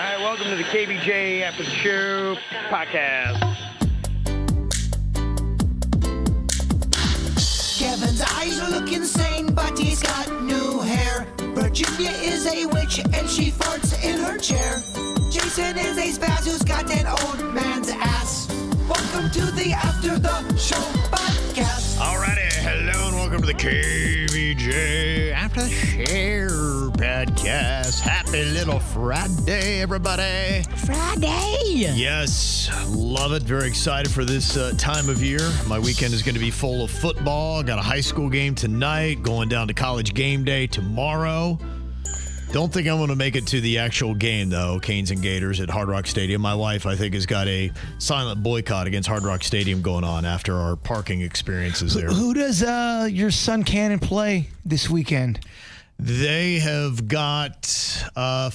right, welcome to the KVJ After the Show podcast. Kevin's eyes look insane, but he's got new hair. Virginia is a witch, and she farts in her chair. Jason is a spaz who's got an old man's ass. Welcome to the After the Show podcast. Alrighty, hello and welcome to the KVJ After the Show podcast. Happy little Friday, everybody. Friday. Yes, love it. Very excited for this time of year. My weekend is going to be full of football. Got a high school game tonight, going down to college game day tomorrow. Don't think I'm going to make it to the actual game, though, Canes and Gators at Hard Rock Stadium. My wife, I think, has got a silent boycott against Hard Rock Stadium going on after our parking experiences there. Who does your son Cannon play this weekend? They have got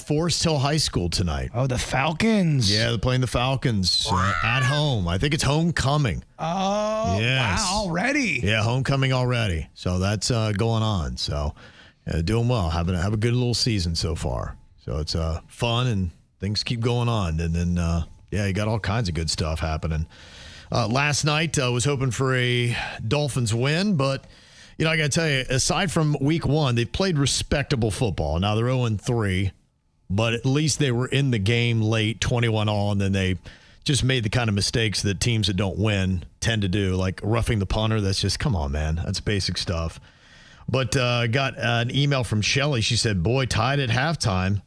Forest Hill High School tonight. Oh, the Falcons. Yeah, they're playing the Falcons at home. I think it's homecoming. Oh, yes. Wow, already. Yeah, homecoming already. So that's going on. So doing well. Have a good little season so far. So it's fun and things keep going on. And then, you got all kinds of good stuff happening. Last night, I was hoping for a Dolphins win, but I got to tell you, aside from week one, they've played respectable football. Now they're 0-3, but at least they were in the game late, 21-all, and then they just made the kind of mistakes that teams that don't win tend to do, like roughing the punter. That's just, come on, man. That's basic stuff. But got an email from Shelly. She said, boy, tied at halftime.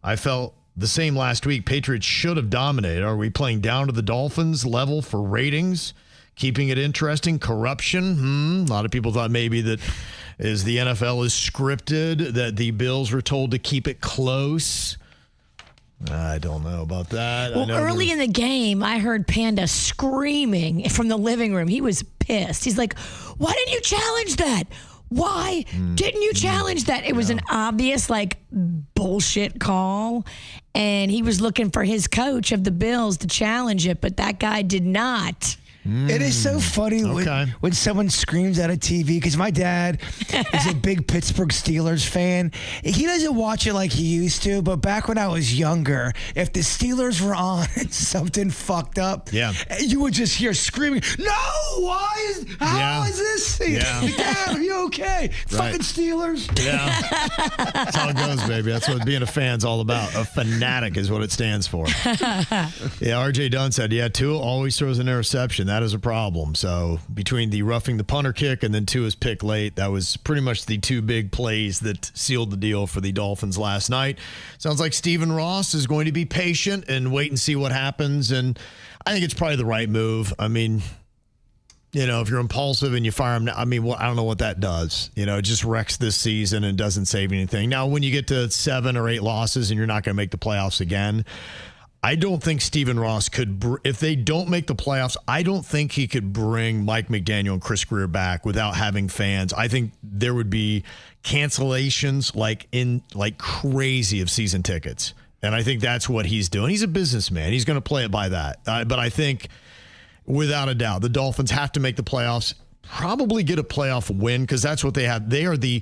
I felt the same last week. Patriots should have dominated. Are we playing down to the Dolphins level for ratings? Keeping it interesting. Corruption. A lot of people thought maybe that as the NFL is scripted, that the Bills were told to keep it close. I don't know about that. Well, early in the game, I heard Panda screaming from the living room. He was pissed. He's like, why didn't you challenge that? Why didn't you challenge that? It was an obvious, bullshit call. And he was looking for his coach of the Bills to challenge it, but that guy did not. It is so funny when someone screams at a TV, because my dad is a big Pittsburgh Steelers fan. He doesn't watch it like he used to, but back when I was younger, if the Steelers were on and something fucked up, you would just hear screaming, no, how is this? Dad, are you okay? Right. Fucking Steelers. Yeah. That's how it goes, baby. That's what being a fan's all about. A fanatic is what it stands for. RJ Dunn said, Tua always throws an interception. That is a problem. So between the roughing the punter kick and then Tua's pick late, that was pretty much the two big plays that sealed the deal for the Dolphins last night. Sounds like Stephen Ross is going to be patient and wait and see what happens. And I think it's probably the right move. I mean, if you're impulsive and you fire him, I don't know what that does. It just wrecks this season and doesn't save anything. Now, when you get to 7 or 8 losses and you're not going to make the playoffs again, I don't think Stephen Ross could, if they don't make the playoffs, I don't think he could bring Mike McDaniel and Chris Greer back without having fans. I think there would be cancellations like crazy of season tickets. And I think that's what he's doing. He's a businessman. He's going to play it by that. But I think, without a doubt, the Dolphins have to make the playoffs, probably get a playoff win, because that's what they have. They are the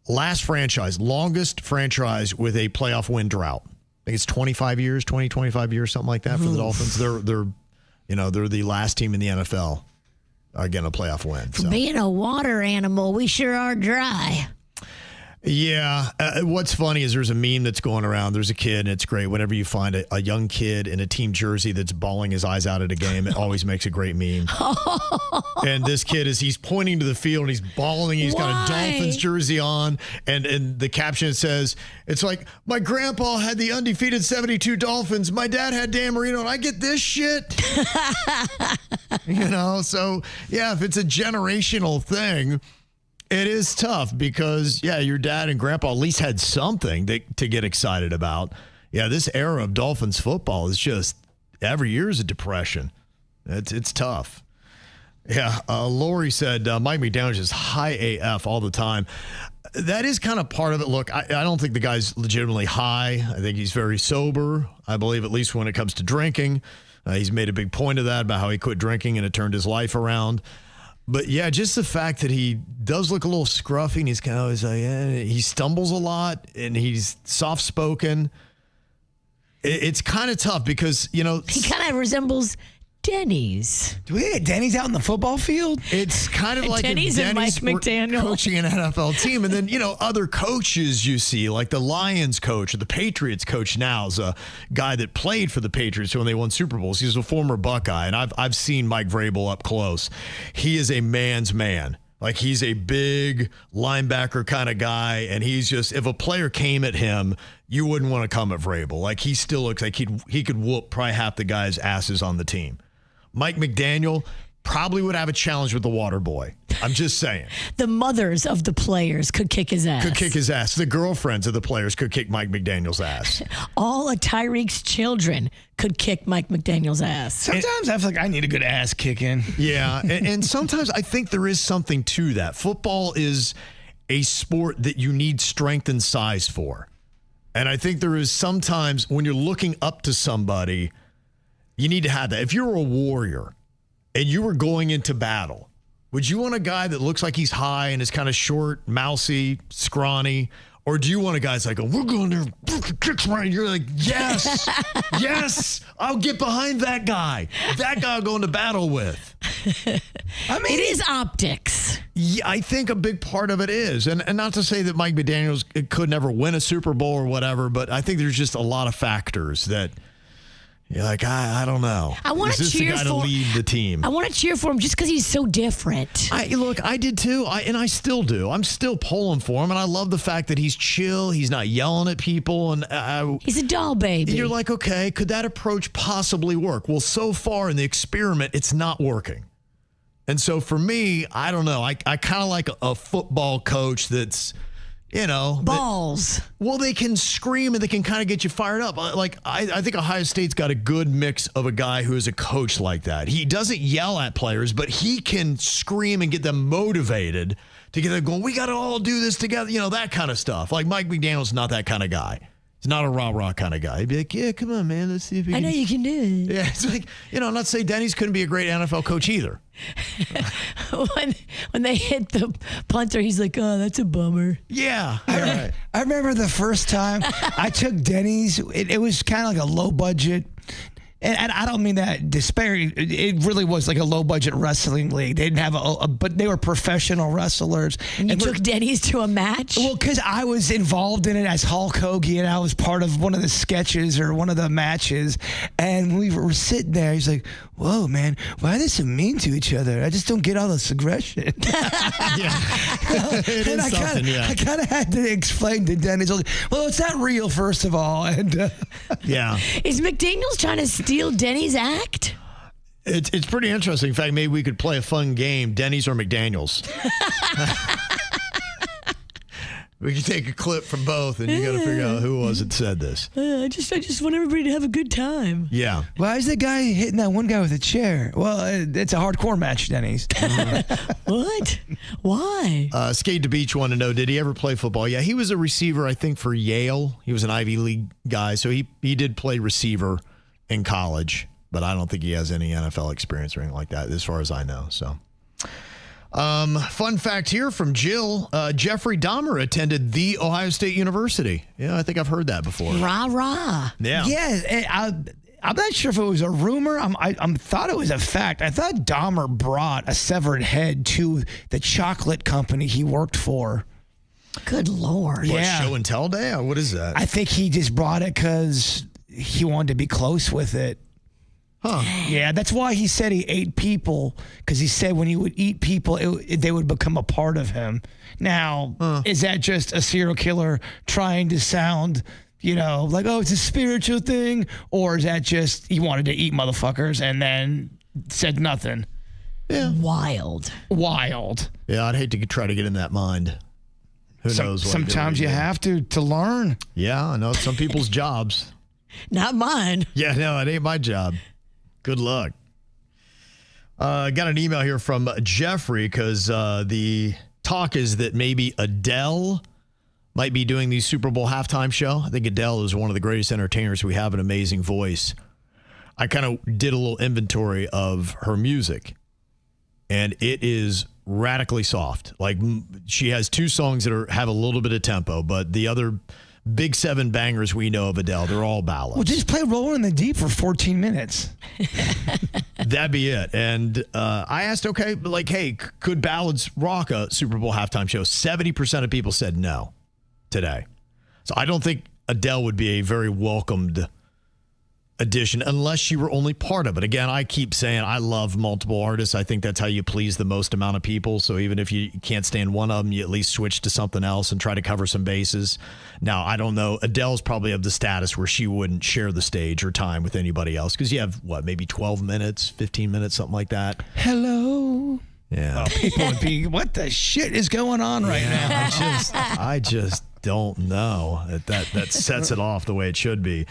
longest franchise with a playoff win drought. I think it's 25 years, something like that for the Dolphins. They're the last team in the NFL getting a playoff win. For being a water animal, we sure are dry. Yeah. What's funny is there's a meme that's going around. There's a kid, and it's great. Whenever you find a young kid in a team jersey that's bawling his eyes out at a game, it always makes a great meme. And this kid he's pointing to the field and he's bawling. He's got a Dolphins jersey on. And the caption says, it's like, my grandpa had the undefeated 72 Dolphins. My dad had Dan Marino, and I get this shit. So, if it's a generational thing, it is tough because, your dad and grandpa at least had something to get excited about. Yeah, this era of Dolphins football is just, every year is a depression. It's tough. Yeah, Lori said Mike McDaniel is just high AF all the time. That is kind of part of it. Look, I don't think the guy's legitimately high. I think he's very sober, I believe, at least when it comes to drinking. He's made a big point of that, about how he quit drinking and it turned his life around. But just the fact that he does look a little scruffy, and he's kind of always like, he stumbles a lot, and he's soft-spoken. It's kind of tough because, he kind of resembles Denny's. Do we get Denny's out in the football field? It's kind of like Denny's if and Denny's Mike were McDaniel coaching an NFL team, and then other coaches you see, like the Lions coach or the Patriots coach now is a guy that played for the Patriots when they won Super Bowls. He's a former Buckeye, and I've seen Mike Vrabel up close. He is a man's man. Like, he's a big linebacker kind of guy, and he's just, if a player came at him, you wouldn't want to come at Vrabel. Like, he still looks like he could whoop probably half the guys' asses on the team. Mike McDaniel probably would have a challenge with the water boy. I'm just saying. The mothers of the players could kick his ass. The girlfriends of the players could kick Mike McDaniel's ass. All of Tyreek's children could kick Mike McDaniel's ass. Sometimes I feel like I need a good ass kicking. Yeah, and sometimes I think there is something to that. Football is a sport that you need strength and size for. And I think there is sometimes when you're looking up to somebody, you need to have that. If you're a warrior and you were going into battle, would you want a guy that looks like he's high and is kind of short, mousy, scrawny? Or do you want a guy that's like, we're going there, kicks right? You're like, yes, yes, I'll get behind that guy. That guy I'll go into battle with. I mean, it is optics. Yeah, I think a big part of it is. And not to say that Mike McDaniel could never win a Super Bowl or whatever, but I think there's just a lot of factors that you're like, I don't know. I want to cheer the guy to lead the team? I want to cheer for him just because he's so different. Look, I did too, and I still do. I'm still pulling for him, and I love the fact that he's chill. He's not yelling at people, and he's a doll baby. And you're like, okay, could that approach possibly work? Well, so far in the experiment, it's not working. And so for me, I don't know. I kind of like a football coach that's, balls. They can scream and they can kind of get you fired up. Like, I think Ohio State's got a good mix of a guy who is a coach like that. He doesn't yell at players, but he can scream and get them motivated to get them going, we got to all do this together, that kind of stuff. Like, Mike McDaniel's not that kind of guy. He's not a rah-rah kind of guy. He'd be like, yeah, come on, man, let's see if I know you can do it. Yeah, it's like, I'm not saying Denny's couldn't be a great NFL coach either. when they hit the punter, he's like, oh, that's a bummer. Yeah. I remember the first time I took Denny's, it was kind of like a low budget. And I don't mean that disparity. It really was like a low-budget wrestling league. They didn't have but they were professional wrestlers. And you took Denny's to a match? Well, because I was involved in it as Hulk Hogan, and I was part of one of the sketches or one of the matches. And we were sitting there. He's like, whoa, man, why are they so mean to each other? I just don't get all this aggression. It is something, yeah. I kind of had to explain to Denny's, well, it's not real, first of all. And yeah. Is McDaniel's trying to steal Denny's act? It's pretty interesting. In fact, maybe we could play a fun game, Denny's or McDaniel's. We can take a clip from both, and you got to figure out who was it said this. I just want everybody to have a good time. Yeah. Why is the guy hitting that one guy with a chair? Well, it's a hardcore match, Denny's. What? Why? Skate to Beach wanted to know, did he ever play football? Yeah, he was a receiver, I think, for Yale. He was an Ivy League guy, so he did play receiver in college, but I don't think he has any NFL experience or anything like that, as far as I know. So, fun fact here from Jill: Jeffrey Dahmer attended The Ohio State University. Yeah, I think I've heard that before. Rah rah. Yeah. Yeah. I'm not sure if it was a rumor. I thought it was a fact. I thought Dahmer brought a severed head to the chocolate company he worked for. Good Lord. What, Yeah. show and tell day? What is that? I think he just brought it because he wanted to be close with it. Huh. Yeah, that's why he said he ate people, because he said when he would eat people, they would become a part of him. Now, is that just a serial killer trying to sound, like, oh, it's a spiritual thing? Or is that just he wanted to eat motherfuckers and then said nothing? Yeah. Wild. Yeah, I'd hate to try to get in that mind. Who knows what sometimes you have to learn. Yeah, I know. It's some people's jobs. Not mine. Yeah, no, it ain't my job. Good luck. Got an email here from Jeffrey because the talk is that maybe Adele might be doing the Super Bowl halftime show. I think Adele is one of the greatest entertainers. We have an amazing voice. I kind of did a little inventory of her music, and it is radically soft. Like, she has two songs that have a little bit of tempo, but the other big 7 bangers we know of Adele. They're all ballads. Well, just play Rolling in the Deep for 14 minutes. That'd be it. And I asked, okay, but like, hey, could ballads rock a Super Bowl halftime show? 70% of people said no today. So I don't think Adele would be a very welcomed addition unless she were only part of it. Again, I keep saying I love multiple artists. I think that's how you please the most amount of people. So even if you can't stand one of them, you at least switch to something else and try to cover some bases. Now, I don't know. Adele's probably of the status where she wouldn't share the stage or time with anybody else because you have, maybe 12 minutes, 15 minutes, something like that. Hello. Yeah. People would be, what the shit is going on right now? I just don't know. That sets it off the way it should be.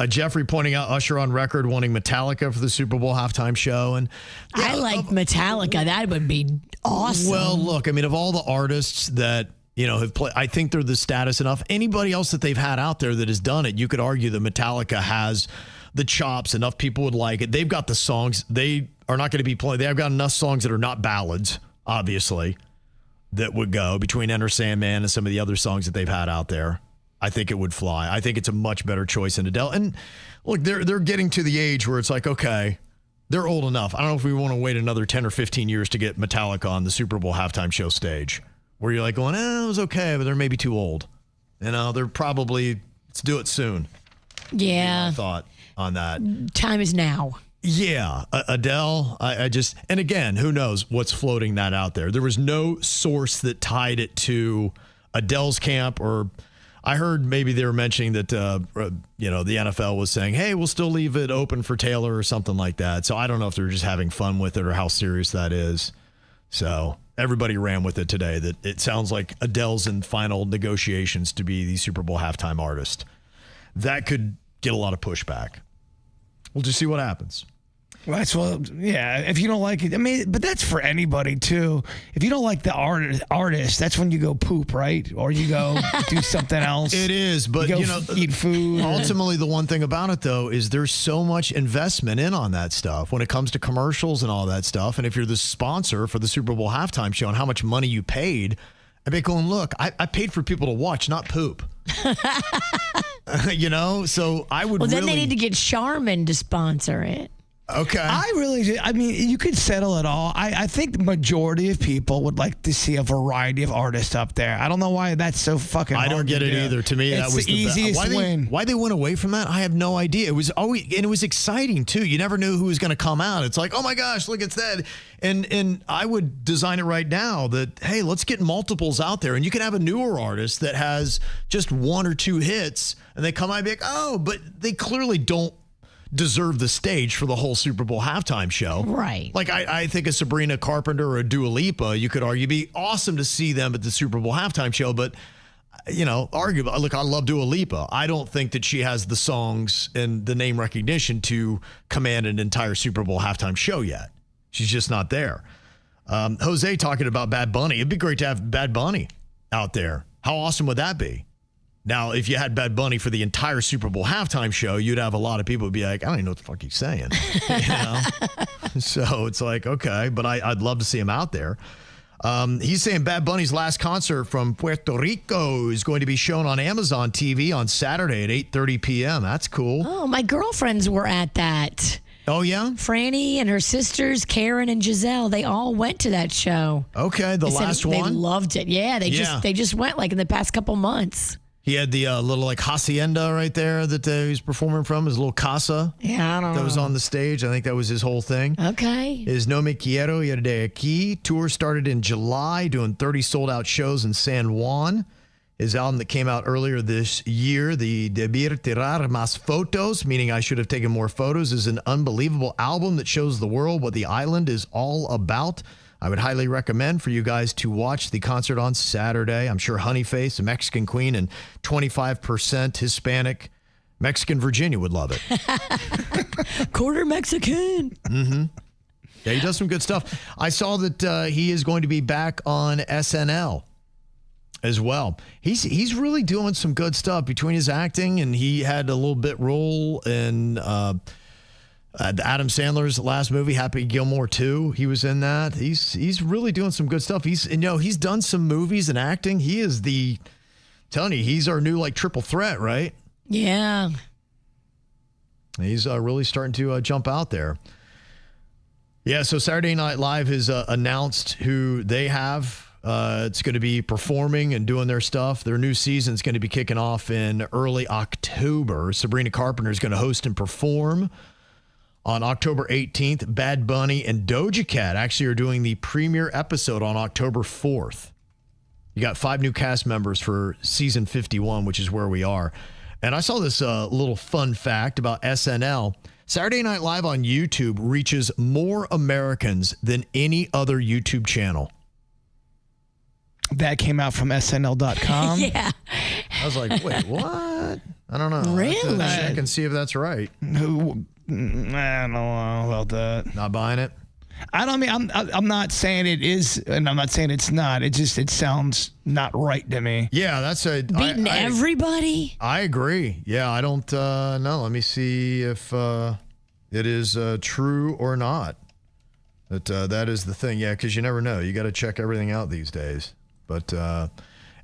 Jeffrey pointing out Usher on record wanting Metallica for the Super Bowl halftime show. And I like Metallica. That would be awesome. Well, look, I mean, of all the artists that have played, I think they're the status enough. Anybody else that they've had out there that has done it, you could argue that Metallica has the chops. Enough people would like it. They've got the songs. They are not going to be playing. They have got enough songs that are not ballads, obviously, that would go between Enter Sandman and some of the other songs that they've had out there. I think it would fly. I think it's a much better choice than Adele. And look, they're getting to the age where it's like, okay, they're old enough. I don't know if we want to wait another 10 or 15 years to get Metallica on the Super Bowl halftime show stage where you're like going, it was okay, but they're maybe too old. They're probably, let's do it soon. Yeah. My thought on that. Time is now. Yeah, Adele, I just, and again, who knows what's floating that out there. There was no source that tied it to Adele's camp, or I heard maybe they were mentioning that, the NFL was saying, hey, we'll still leave it open for Taylor or something like that. So I don't know if they're just having fun with it or how serious that is. So everybody ran with it today that it sounds like Adele's in final negotiations to be the Super Bowl halftime artist. That could get a lot of pushback. We'll just see what happens. Well, if you don't like it, I mean, but that's for anybody too. If you don't like the artist, that's when you go poop, right? Or you go do something else. It is, but eat food. Ultimately, the one thing about it though is there's so much investment in on that stuff when it comes to commercials and all that stuff. And if you're the sponsor for the Super Bowl halftime show and how much money you paid, I'd be going, look, I paid for people to watch, not poop. So I would. Well, then they need to get Charmin to sponsor it. Okay. I really do. I mean, you could settle it all. I think the majority of people would like to see a variety of artists up there. I don't know why that's so fucking hard. I don't get it either. To me, that was the easiest win. Why they went away from that, I have no idea. It was always, and it was exciting too. You never knew who was going to come out. It's like, oh my gosh, look, it's that. And I would design it right now that, hey, let's get multiples out there. And you can have a newer artist that has just 1 or 2 hits, and they come out and be like, oh, but they clearly don't deserve the stage for the whole Super Bowl halftime show. Right. Like I think a Sabrina Carpenter or a Dua Lipa, you could argue, be awesome to see them at the Super Bowl halftime show, but arguably, look, I love Dua Lipa. I don't think that she has the songs and the name recognition to command an entire Super Bowl halftime show yet. She's just not there. Jose talking about Bad Bunny. It'd be great to have Bad Bunny out there. How awesome would that be? Now, if you had Bad Bunny for the entire Super Bowl halftime show, you'd have a lot of people would be like, I don't even know what the fuck he's saying. So it's like, okay, but I'd love to see him out there. He's saying Bad Bunny's last concert from Puerto Rico is going to be shown on Amazon TV on Saturday at 8:30 p.m. That's cool. Oh, my girlfriends were at that. Oh, yeah? Franny and her sisters, Karen and Giselle, they all went to that show. Okay, the last one? They loved it. Yeah, they just went like in the past couple months. He had the little like hacienda right there that he was performing from, his little casa. Yeah, I don't know. That was on the stage. I think that was his whole thing. Okay. His No Me Quiero Ir de Aquí tour started in July, doing 30 sold-out shows in San Juan. His album that came out earlier this year, the Debir Tirar Más Fotos, meaning I should have taken more photos, is an unbelievable album that shows the world what the island is all about. I would highly recommend for you guys to watch the concert on Saturday. I'm sure Honeyface, a Mexican queen, and 25% Hispanic Mexican Virginia would love it. Quarter Mexican. Mm-hmm. Yeah, he does some good stuff. I saw that he is going to be back on SNL as well. He's really doing some good stuff between his acting, and he had a little bit role in Adam Sandler's last movie, Happy Gilmore 2. He was in that. He's really doing some good stuff. He's done some movies and acting. He is telling you, he's our new triple threat, right? Yeah. He's really starting to jump out there. Yeah, so Saturday Night Live has announced who they have. It's going to be performing and doing their stuff. Their new season is going to be kicking off in early October. Sabrina Carpenter is going to host and perform on October 18th. Bad Bunny and Doja Cat actually are doing the premiere episode on October 4th. You got 5 new cast members for season 51, which is where we are. And I saw this little fun fact about SNL. Saturday Night Live on YouTube reaches more Americans than any other YouTube channel. That came out from SNL.com. Yeah. I was like, wait, what? I don't know. Really? I have to check and see if that's right. I don't know about that. Not buying it? I'm not saying it is, and I'm not saying it's not. It sounds not right to me. Yeah, that's beating everybody. I agree. Yeah, I don't know. Let me see if it is true or not. That is the thing. Yeah, because you never know. You got to check everything out these days. But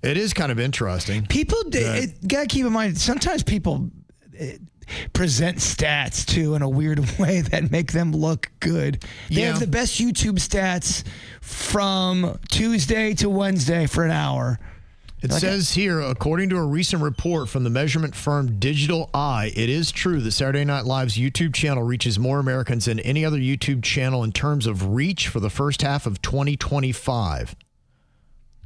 it is kind of interesting. People got to keep in mind. Sometimes people present stats too in a weird way that make them look good. They have the best YouTube stats from Tuesday to Wednesday for an hour. It says here, according to a recent report from the measurement firm Digital Eye, it is true that Saturday Night Live's YouTube channel reaches more Americans than any other YouTube channel in terms of reach for the first half of 2025.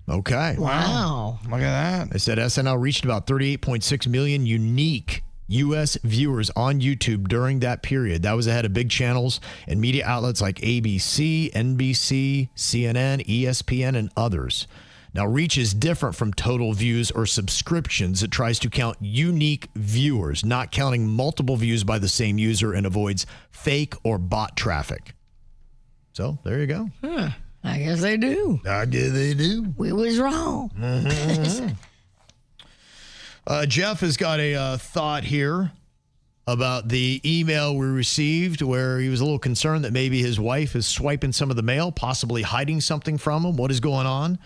Okay. Wow. Look at that. They said SNL reached about 38.6 million unique U.S. viewers on YouTube during that period. That was ahead of big channels and media outlets like ABC, NBC, CNN, ESPN, and others. Now, reach is different from total views or subscriptions. It tries to count unique viewers, not counting multiple views by the same user, and avoids fake or bot traffic. So, there you go. Huh. I guess they do. I guess they do. We was wrong. Mm-hmm. Jeff has got a thought here about the email we received where he was a little concerned that maybe his wife is swiping some of the mail, possibly hiding something from him. What is going on?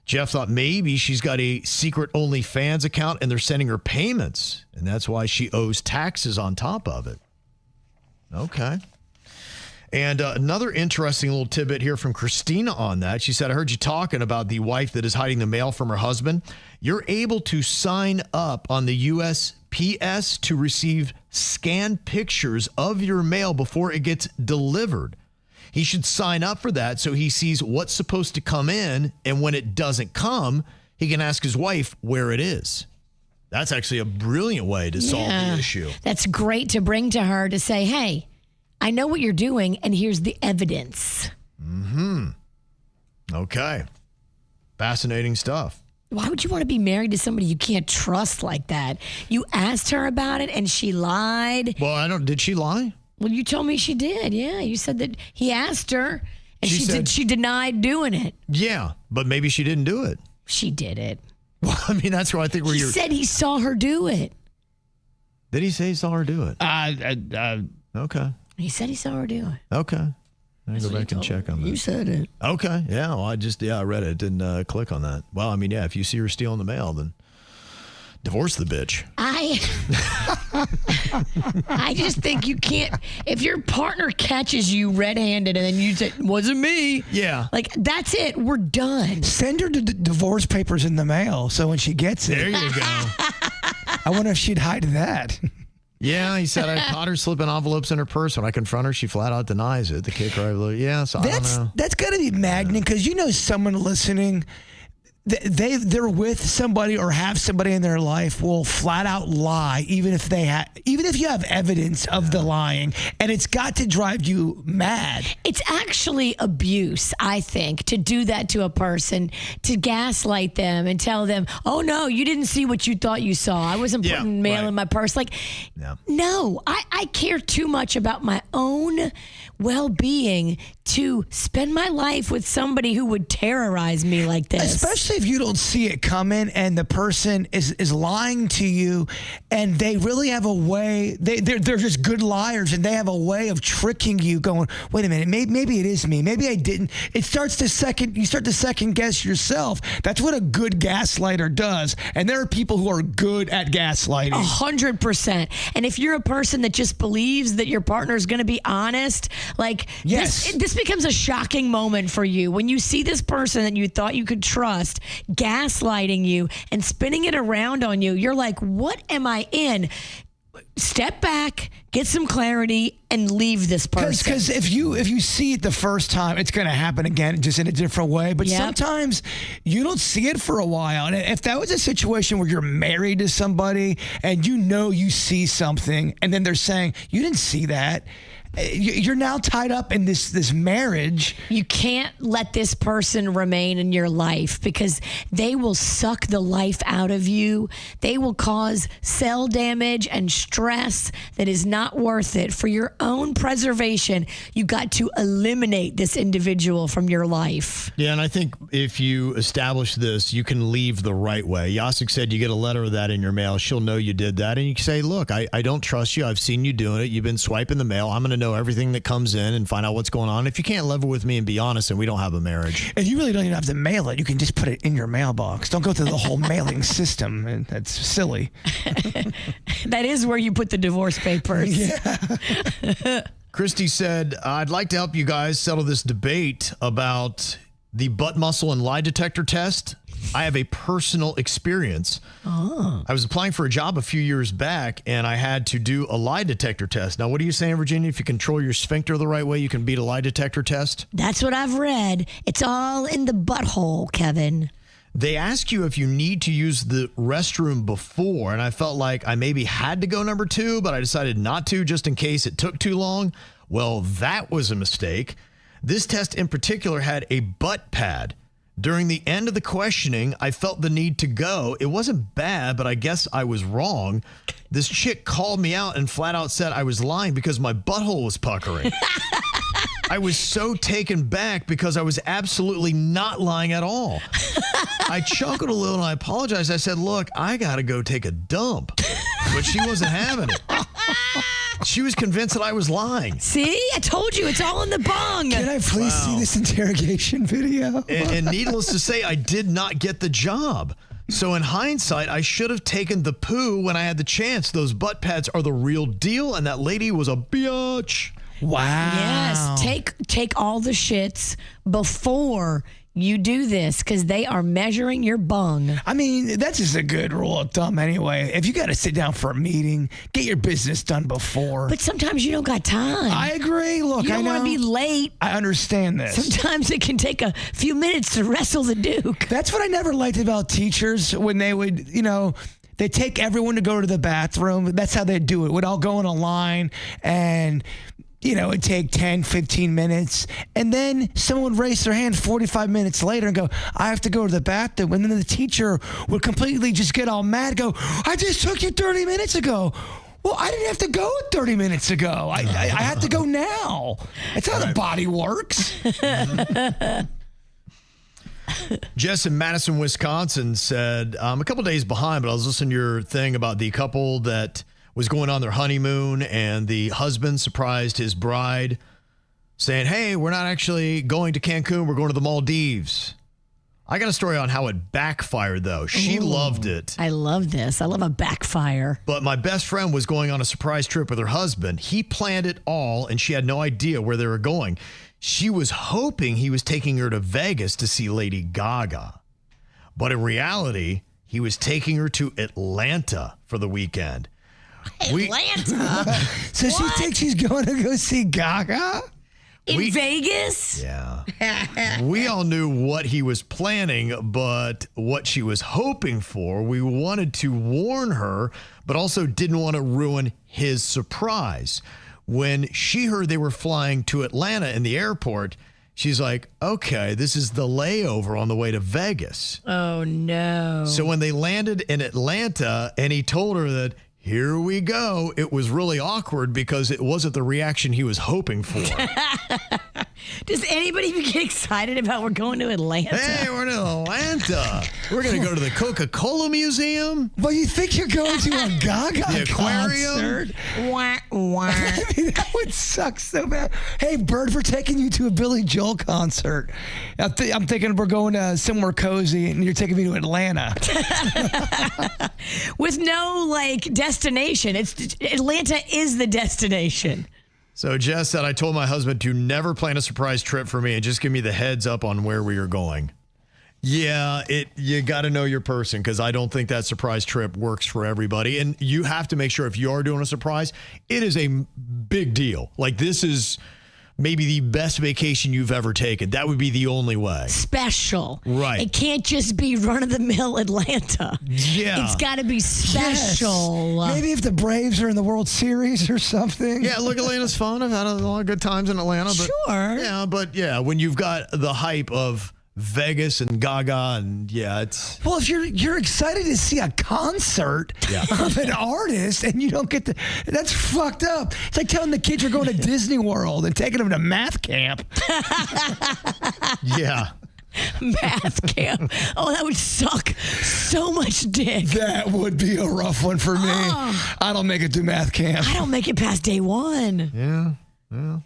Jeff thought maybe she's got a secret OnlyFans account and they're sending her payments, and that's why she owes taxes on top of it. Okay. And another interesting little tidbit here from Christina on that. She said, I heard you talking about the wife that is hiding the mail from her husband. You're able to sign up on the USPS to receive scanned pictures of your mail before it gets delivered. He should sign up for that so he sees what's supposed to come in, and when it doesn't come, he can ask his wife where it is. That's actually a brilliant way to solve the issue. That's great to bring to her to say, hey, I know what you're doing, and here's the evidence. Mm-hmm. Okay. Fascinating stuff. Why would you want to be married to somebody you can't trust like that? You asked her about it, and she lied. Well, did she lie? Well, you told me she did. Yeah, you said that he asked her, and she denied doing it. Yeah, but maybe she didn't do it. She did it. Well, I mean, that's where I think he said he saw her do it. Did he say he saw her do it? Okay. He said he saw her do it. Okay. I go back and check on that. You said it. Okay. Yeah. Well, I read it. Didn't click on that. Well, I mean, yeah, if you see her stealing the mail, then divorce the bitch. I just think you can't. If your partner catches you red-handed and then you say, wasn't me. Yeah. Like, that's it. We're done. Send her the divorce papers in the mail so when she gets it. There you go. I wonder if she'd hide that. Yeah, he said, I caught her slipping envelopes in her purse. When I confront her, she flat out denies it. The kicker, so I don't know. That's got to be maddening because someone listening, they're with somebody or have somebody in their life will flat out lie, even if you have evidence of the lying, and it's got to drive you mad. It's actually abuse, I think, to do that to a person, to gaslight them and tell them, oh no, you didn't see what you thought you saw. I wasn't putting mail in my purse. No, I care too much about my own well-being to spend my life with somebody who would terrorize me like this. Especially especially if you don't see it coming and the person is lying to you, and they really have a way, they're just good liars, and they have a way of tricking you, going, wait a minute, maybe it is me, maybe I didn't. You start to second guess yourself. That's what a good gaslighter does, and there are people who are good at gaslighting. 100%. And if you're a person that just believes that your partner is going to be honest, like this becomes a shocking moment for you when you see this person that you thought you could trust gaslighting you and spinning it around on you. You're like, what am I in? Step back, get some clarity, and leave this person. Because if you see it the first time, it's going to happen again, just in a different way. But sometimes you don't see it for a while. And if that was a situation where you're married to somebody and you see something, and then they're saying, you didn't see that, you're now tied up in this marriage. You can't let this person remain in your life because they will suck the life out of you. They will cause cell damage and stress that is not worth it. For your own preservation, you got to eliminate this individual from your life. Yeah, and I think if you establish this, you can leave the right way. Yasik said you get a letter of that in your mail. She'll know you did that. And you can say, look, I don't trust you. I've seen you doing it. You've been swiping the mail. I'm going to know everything that comes in and find out what's going on. If you can't level with me and be honest, then we don't have a marriage. And you really don't even have to mail it. You can just put it in your mailbox. Don't go through the whole mailing system. And that's silly. That is where you put the divorce papers. Yeah. Christy said, I'd like to help you guys settle this debate about the butt muscle and lie detector test. I have a personal experience. I was applying for a job a few years back, and I had to do a lie detector test. Now, what are you saying, Virginia? If you control your sphincter the right way, you can beat a lie detector test? That's what I've read. It's all in the butthole, Kevin. They ask you if you need to use the restroom before, and I felt like I maybe had to go number 2, but I decided not to just in case it took too long. Well, that was a mistake. This test in particular had a butt pad. During the end of the questioning, I felt the need to go. It wasn't bad, but I guess I was wrong. This chick called me out and flat out said I was lying because my butthole was puckering. I was so taken back because I was absolutely not lying at all. I chuckled a little and I apologized. I said, look, I got to go take a dump. But she wasn't having it. She was convinced that I was lying. See? I told you, it's all in the bung. Can I please see this interrogation video? And needless to say, I did not get the job. So in hindsight, I should have taken the poo when I had the chance. Those butt pads are the real deal, and that lady was a bitch. Wow. Yes, take all the shits before you do this because they are measuring your bung. I mean, that's just a good rule of thumb anyway. If you got to sit down for a meeting, get your business done before. But sometimes you don't got time. I agree. Look, you don't want to be late. I understand this. Sometimes it can take a few minutes to wrestle the Duke. That's what I never liked about teachers when they would, they take everyone to go to the bathroom. That's how they do it. We'd all go in a line and it'd take 10, 15 minutes. And then someone would raise their hand 45 minutes later and go, I have to go to the bathroom. And then the teacher would completely just get all mad and go, I just took you 30 minutes ago. Well, I didn't have to go 30 minutes ago. I have to go now. That's how the body works. Jess in Madison, Wisconsin said, I'm a couple days behind, but I was listening to your thing about the couple that was going on their honeymoon, and the husband surprised his bride saying, hey, we're not actually going to Cancun. We're going to the Maldives. I got a story on how it backfired, though. She loved it. I love this. I love a backfire. But my best friend was going on a surprise trip with her husband. He planned it all, and she had no idea where they were going. She was hoping he was taking her to Vegas to see Lady Gaga. But in reality, he was taking her to Atlanta for the weekend. Atlanta? So she thinks she's going to go see Gaga? In Vegas? Yeah. We all knew what he was planning, but what she was hoping for, we wanted to warn her, but also didn't want to ruin his surprise. When she heard they were flying to Atlanta in the airport, she's like, okay, this is the layover on the way to Vegas. Oh, no. So when they landed in Atlanta and he told her that, here we go, it was really awkward because it wasn't the reaction he was hoping for. Does anybody even get excited about we're going to Atlanta? Hey, we're in Atlanta. We're going to go to the Coca-Cola Museum. Well, you think you're going to a Gaga The aquarium? concert? Wah, wah. I mean, that would suck so bad. Hey, Bird, we're taking you to a Billy Joel concert. I'm thinking we're going to somewhere cozy, and you're taking me to Atlanta. With no, destination. Atlanta is the destination. So Jess said, I told my husband to never plan a surprise trip for me and just give me the heads up on where we are going. Yeah, you got to know your person, because I don't think that surprise trip works for everybody. And you have to make sure if you are doing a surprise, it is a big deal. Like, this is maybe the best vacation you've ever taken. That would be the only way. Special. Right. It can't just be run-of-the-mill Atlanta. Yeah. It's got to be special. Yes. Maybe if the Braves are in the World Series or something. Yeah, look, Atlanta's fun. I've had a lot of good times in Atlanta. But, Sure. Yeah, but when you've got the hype of Vegas and Gaga, and it's... Well, if you're excited to see a concert of an artist and you don't get to... That's fucked up. It's like telling the kids you're going to Disney World and taking them to math camp. Yeah. Math camp. Oh, that would suck so much dick. That would be a rough one for me. I don't make it through math camp. I don't make it past day one. Yeah.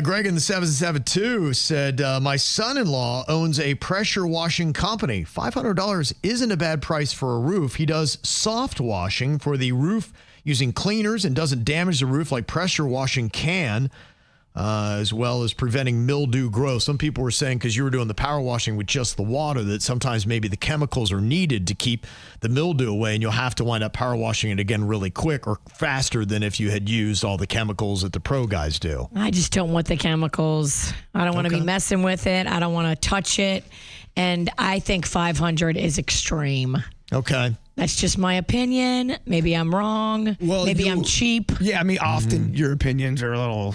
Greg in the 772 said, my son-in-law owns a pressure washing company. $500 isn't a bad price for a roof. He does soft washing for the roof using cleaners and doesn't damage the roof like pressure washing can, as well as preventing mildew growth. Some people were saying, because you were doing the power washing with just the water, that sometimes maybe the chemicals are needed to keep the mildew away, and you'll have to wind up power washing it again really quick or faster than if you had used all the chemicals that the pro guys do. I just don't want the chemicals. I don't want to be messing with it. I don't want to touch it. And I think 500 is extreme. Okay. That's just my opinion. Maybe I'm wrong. Well, Maybe I'm cheap. Yeah, I mean, often your opinions are a little,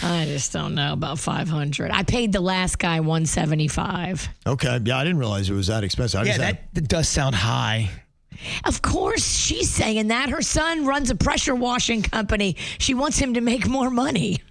I just don't know about 500. I paid the last guy 175. Okay. Yeah, I didn't realize it was that expensive. that does sound high. Of course, she's saying that. Her son runs a pressure washing company. She wants him to make more money.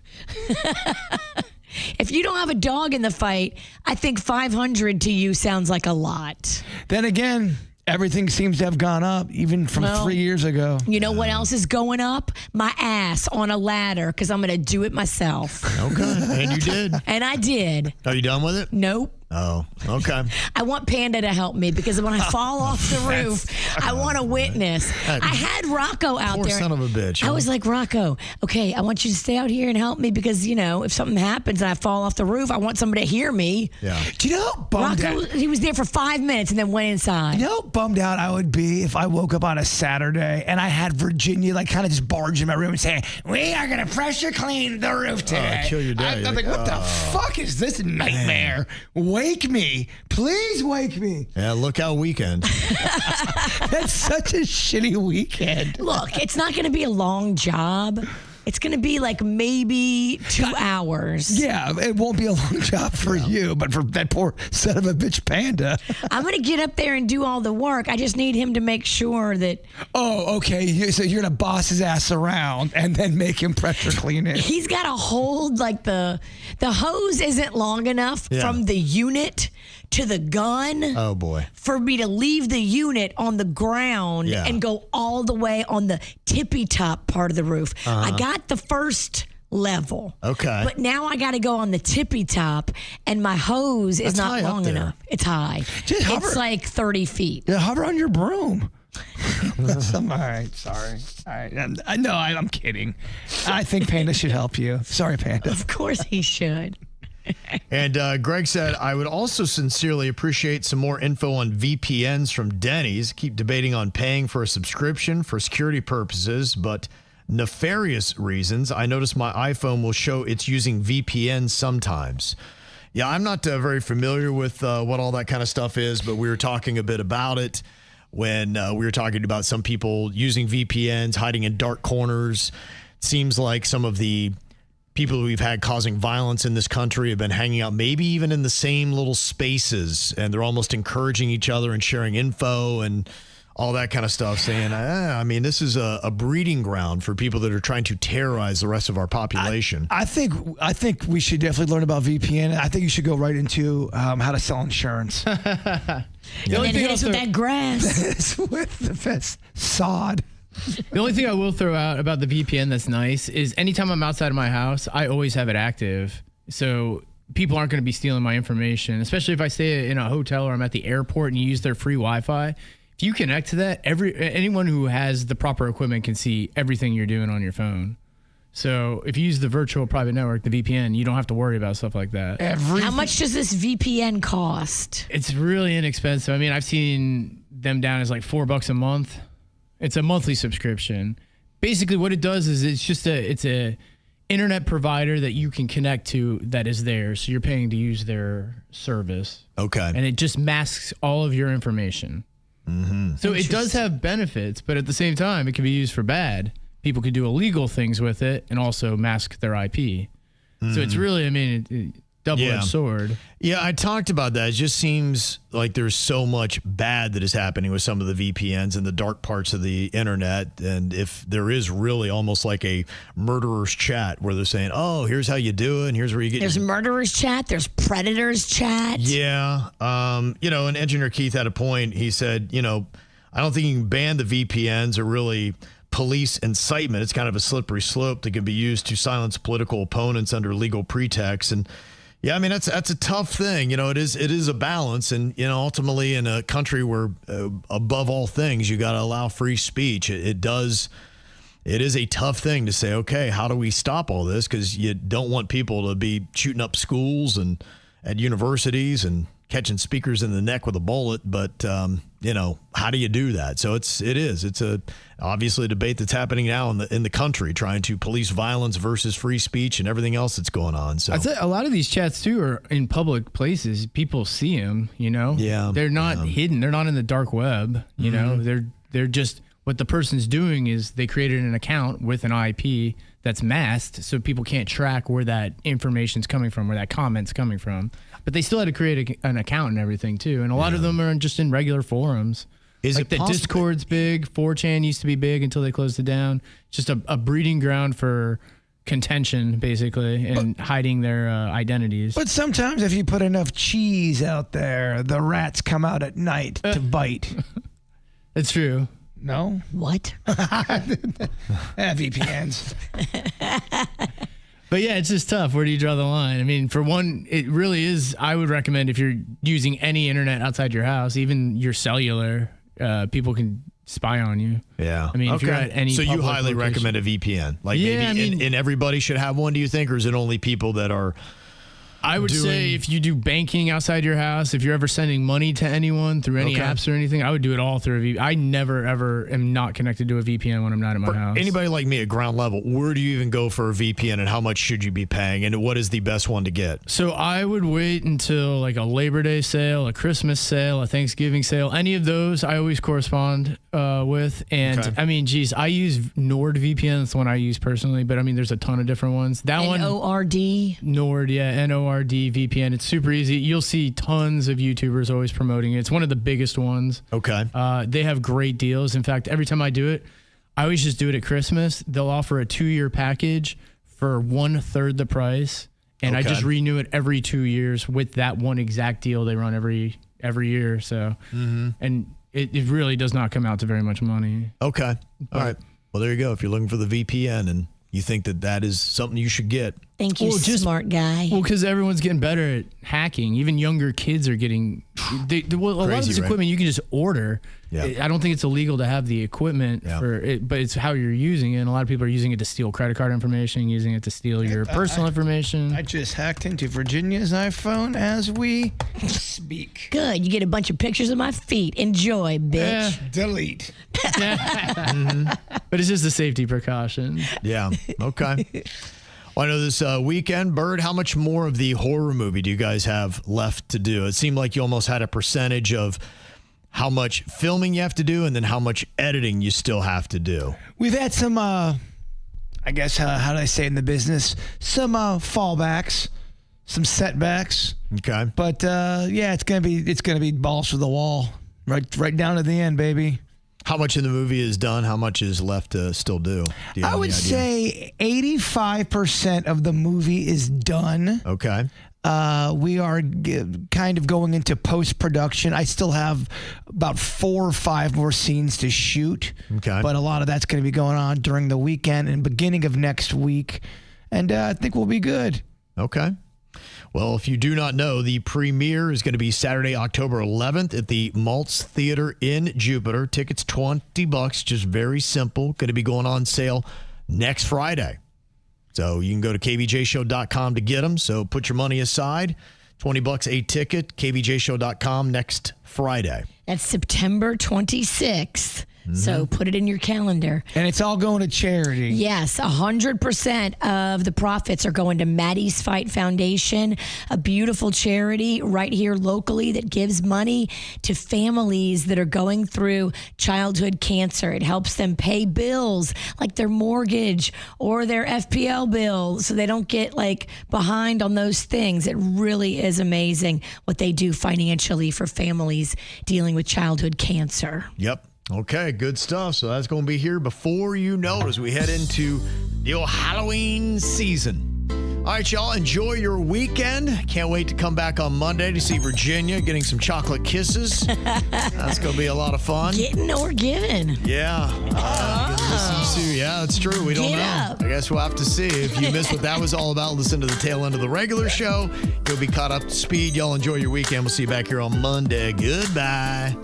If you don't have a dog in the fight, I think 500 to you sounds like a lot. Then again, everything seems to have gone up, even from 3 years ago. You know what else is going up? My ass on a ladder, because I'm going to do it myself. Okay. And you did. And I did. Are you done with it? Nope. Oh, okay. I want Panda to help me, because when I fall off the roof, I want a witness. I had Rocco out Poor there. son of a bitch. I was like, Rocco, okay, I want you to stay out here and help me, because, if something happens and I fall off the roof, I want somebody to hear me. Yeah. Do you know how bummed Rocco, out? he was there for 5 minutes and then went inside. You know how bummed out I would be if I woke up on a Saturday and I had Virginia kind of just barge in my room and say, "We are going to pressure clean the roof today." Kill your day. I'm like, what the fuck is this nightmare? Wake me. Please wake me. Yeah, lookout weekend. That's such a shitty weekend. Look, it's not going to be a long job. It's going to be maybe 2 hours. Yeah, it won't be a long job for you, but for that poor son of a bitch Panda. I'm going to get up there and do all the work. I just need him to make sure that... Oh, okay. So you're going to boss his ass around and then make him pressure clean it. He's got to hold, the hose isn't long enough from the unit to the gun. Oh, boy. For me to leave the unit on the ground and go all the way on the tippy top part of the roof. I got the first level. Okay. But now I got to go on the tippy top, and my hose is not long enough. It's high. Just hover. It's like 30 feet. Yeah, hover on your broom. All right, sorry. All right, I'm kidding. I think Panda should help you. Sorry, Panda. Of course he should. And Greg said, I would also sincerely appreciate some more info on VPNs from Denny's. Keep debating on paying for a subscription for security purposes, but nefarious reasons. I notice my iPhone will show it's using VPN sometimes. Yeah, I'm not very familiar with what all that kind of stuff is, but we were talking a bit about it when we were talking about some people using VPNs, hiding in dark corners. It seems like some of the people we've had causing violence in this country have been hanging out maybe even in the same little spaces, and they're almost encouraging each other and sharing info and all that kind of stuff, saying, I mean, this is a breeding ground for people that are trying to terrorize the rest of our population. I think we should definitely learn about VPN. I think you should go right into how to sell insurance. And then hit us with that grass. With the best sod. The only thing I will throw out about the VPN that's nice is anytime I'm outside of my house, I always have it active. So people aren't going to be stealing my information, especially if I stay in a hotel or I'm at the airport and you use their free Wi-Fi. If you connect to that, anyone who has the proper equipment can see everything you're doing on your phone. So if you use the virtual private network, the VPN, you don't have to worry about stuff like that. How much does this VPN cost? It's really inexpensive. I mean, I've seen them down as like $4 a month. It's a monthly subscription. Basically, what it does is it's a internet provider that you can connect to that is there. So you're paying to use their service. Okay. And it just masks all of your information. Mm-hmm. So it does have benefits, but at the same time, it can be used for bad. People could do illegal things with it and also mask their IP. Mm-hmm. So it's really, I mean, double-edged sword. Yeah, I talked about that. It just seems like there's so much bad that is happening with some of the VPNs and the dark parts of the internet. And if there is really almost like a murderer's chat where they're saying, oh, here's how you do it, and here's where you get... There's murderer's chat. There's predator's chat. Yeah. And Engineer Keith had a point. He said, I don't think you can ban the VPNs or really police incitement. It's kind of a slippery slope that can be used to silence political opponents under legal pretext. And yeah, I mean, that's a tough thing. It is a balance. And, ultimately in a country where above all things, you got to allow free speech. It is a tough thing to say, okay, how do we stop all this? Because you don't want people to be shooting up schools and at universities and catching speakers in the neck with a bullet. But, how do you do that? So it's obviously a debate that's happening now in the country, trying to police violence versus free speech and everything else that's going on. So I'd say a lot of these chats too are in public places. People see them, Yeah. They're not hidden. They're not in the dark web, They're just, what the person's doing is they created an account with an IP that's masked so people can't track where that information's coming from, where that comment's coming from. But they still had to create an account and everything too. And a lot of them are just in regular forums. Is like it the possible? Discord's big, 4chan used to be big until they closed it down. Just a breeding ground for contention, basically, and hiding their identities. But sometimes if you put enough cheese out there, the rats come out at night to bite. It's true. No? What? VPNs. But yeah, it's just tough. Where do you draw the line? I mean, for one, it really is. I would recommend if you're using any internet outside your house, even your cellular, people can spy on you. Yeah. I mean, if you're at any so you public highly location. recommend a VPN? Like Yeah, maybe and everybody should have one, do you think? Or is it only people that are... I would say if you do banking outside your house, if you're ever sending money to anyone through any apps or anything, I would do it all through a VPN. I never, ever am not connected to a VPN when I'm not in my house. Anybody like me at ground level, where do you even go for a VPN and how much should you be paying? And what is the best one to get? So I would wait until like a Labor Day sale, a Christmas sale, a Thanksgiving sale. Any of those I always correspond with. And I mean, geez, I use NordVPN. That's the one I use personally. But I mean, there's a ton of different ones. That one. N-O-R-D? Nord, yeah. N-O-R-D VPN. It's super easy. You'll see tons of YouTubers always promoting it. It's one of the biggest ones. Okay. They have great deals. In fact, every time I do it, I always just do it at Christmas. They'll offer a 2-year package for 1/3 the price. And I just renew it every 2 years with that one exact deal they run every year. So, and it really does not come out to very much money. Okay. All right. Well, there you go. If you're looking for the VPN and you think that is something you should get. Thank you, smart guy. Well, because everyone's getting better at hacking. Even younger kids are getting... a lot of this equipment you can just order. Yeah. I don't think it's illegal to have the equipment for it, but it's how you're using it. And a lot of people are using it to steal credit card information, using it to steal your personal information. I just hacked into Virginia's iPhone as we speak. Good. You get a bunch of pictures of my feet. Enjoy, bitch. Delete. But it's just a safety precaution. Yeah. Okay. Well, I know this weekend, Bird, how much more of the horror movie do you guys have left to do? It seemed like you almost had a percentage of how much filming you have to do and then how much editing you still have to do. We've had some, I guess, how do I say in the business? Some fallbacks, some setbacks. Okay. But yeah, it's gonna be balls to the wall, right down to the end, baby. How much in the movie is done? How much is left to still do? I would say 85% of the movie is done. Okay. We are kind of going into post-production. I still have about 4 or 5 more scenes to shoot. Okay. But a lot of that's going to be going on during the weekend and beginning of next week. And I think we'll be good. Okay. Well, if you do not know, the premiere is going to be Saturday, October 11th at the Maltz Theater in Jupiter. Tickets $20, just very simple. Going to be going on sale next Friday. So you can go to kvjshow.com to get them. So put your money aside. $20 a ticket, kvjshow.com next Friday. That's September 26th. So put it in your calendar. And it's all going to charity. Yes, 100% of the profits are going to Maddie's Fight Foundation, a beautiful charity right here locally that gives money to families that are going through childhood cancer. It helps them pay bills like their mortgage or their FPL bill so they don't get like behind on those things. It really is amazing what they do financially for families dealing with childhood cancer. Yep. Okay, good stuff. So that's going to be here before you know it as we head into the old Halloween season. All right, y'all, enjoy your weekend. Can't wait to come back on Monday to see Virginia getting some chocolate kisses. That's going to be a lot of fun. Getting or giving? Yeah. Yeah, that's true. We don't Get know. up. I guess we'll have to see. If you missed what that was all about, listen to the tail end of the regular show. You'll be caught up to speed. Y'all enjoy your weekend. We'll see you back here on Monday. Goodbye.